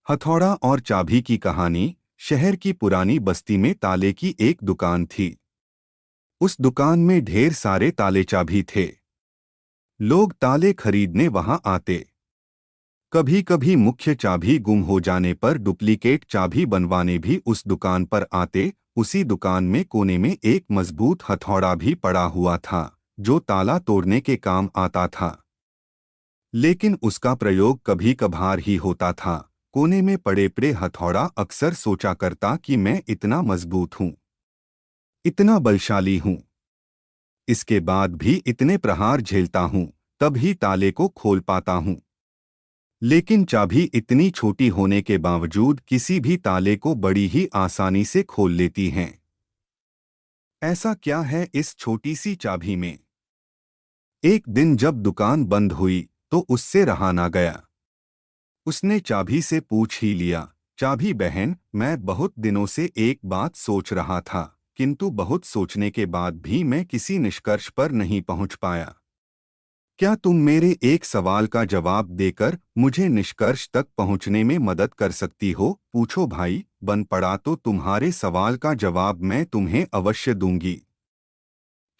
हथौड़ा और चाबी की कहानी। शहर की पुरानी बस्ती में ताले की एक दुकान थी। उस दुकान में ढेर सारे ताले चाबी थे। लोग ताले खरीदने वहां आते। कभी कभी मुख्य चाबी गुम हो जाने पर डुप्लीकेट चाबी बनवाने भी उस दुकान पर आते। उसी दुकान में कोने में एक मजबूत हथौड़ा भी पड़ा हुआ था, जो ताला तोड़ने के काम आता था। लेकिन उसका प्रयोग कभी कभार ही होता था। कोने में पड़े पड़े हथौड़ा अक्सर सोचा करता कि मैं इतना मजबूत हूँ, इतना बलशाली हूँ, इसके बाद भी इतने प्रहार झेलता हूँ, तब ही ताले को खोल पाता हूँ। लेकिन चाबी इतनी छोटी होने के बावजूद किसी भी ताले को बड़ी ही आसानी से खोल लेती हैं। ऐसा क्या है इस छोटी सी चाबी में? एक दिन जब दुकान बंद हुई तो उससे रहा ना गया। उसने चाबी से पूछ ही लिया, चाबी बहन, मैं बहुत दिनों से एक बात सोच रहा था, किंतु बहुत सोचने के बाद भी मैं किसी निष्कर्ष पर नहीं पहुंच पाया। क्या तुम मेरे एक सवाल का जवाब देकर मुझे निष्कर्ष तक पहुंचने में मदद कर सकती हो? पूछो भाई, बन पड़ा तो तुम्हारे सवाल का जवाब मैं तुम्हें अवश्य दूंगी।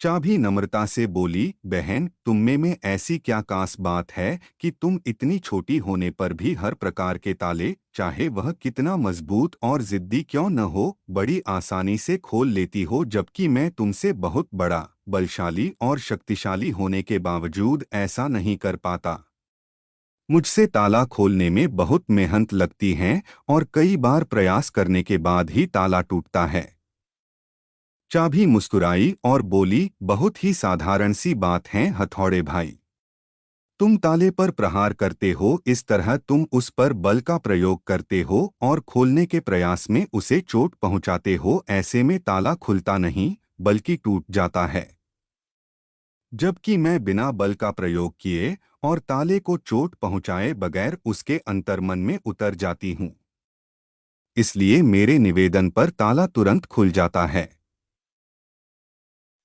चाबी नम्रता से बोली, बहन, तुम में ऐसी क्या खास बात है कि तुम इतनी छोटी होने पर भी हर प्रकार के ताले, चाहे वह कितना मजबूत और जिद्दी क्यों न हो, बड़ी आसानी से खोल लेती हो, जबकि मैं तुमसे बहुत बड़ा, बलशाली और शक्तिशाली होने के बावजूद ऐसा नहीं कर पाता। मुझसे ताला खोलने में बहुत मेहनत लगती है और कई बार प्रयास करने के बाद ही ताला टूटता है। चाबी मुस्कुराई और बोली, बहुत ही साधारण सी बात है हथौड़े भाई। तुम ताले पर प्रहार करते हो, इस तरह तुम उस पर बल का प्रयोग करते हो और खोलने के प्रयास में उसे चोट पहुंचाते हो। ऐसे में ताला खुलता नहीं, बल्कि टूट जाता है। जबकि मैं बिना बल का प्रयोग किए और ताले को चोट पहुंचाए बगैर उसके अंतर्मन में उतर जाती हूँ। इसलिए मेरे निवेदन पर ताला तुरंत खुल जाता है।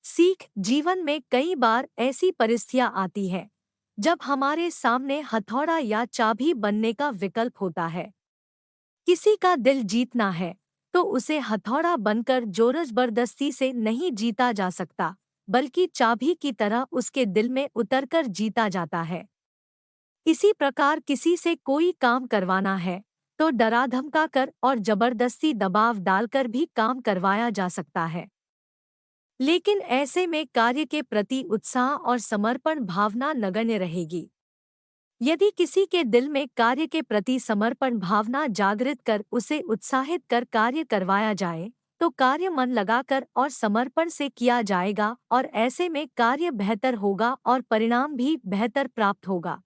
सीख। जीवन में कई बार ऐसी परिस्थितियां आती है जब हमारे सामने हथौड़ा या चाबी बनने का विकल्प होता है। किसी का दिल जीतना है तो उसे हथौड़ा बनकर जोर जबरदस्ती से नहीं जीता जा सकता, बल्कि चाबी की तरह उसके दिल में उतरकर जीता जाता है। इसी प्रकार किसी से कोई काम करवाना है तो डरा धमका कर और जबरदस्ती दबाव डालकर भी काम करवाया जा सकता है। लेकिन ऐसे में कार्य के प्रति उत्साह और समर्पण भावना नगण्य रहेगी। यदि किसी के दिल में कार्य के प्रति समर्पण भावना जागृत कर उसे उत्साहित कर कार्य करवाया जाए, तो कार्य मन लगाकर और समर्पण से किया जाएगा और ऐसे में कार्य बेहतर होगा और परिणाम भी बेहतर प्राप्त होगा।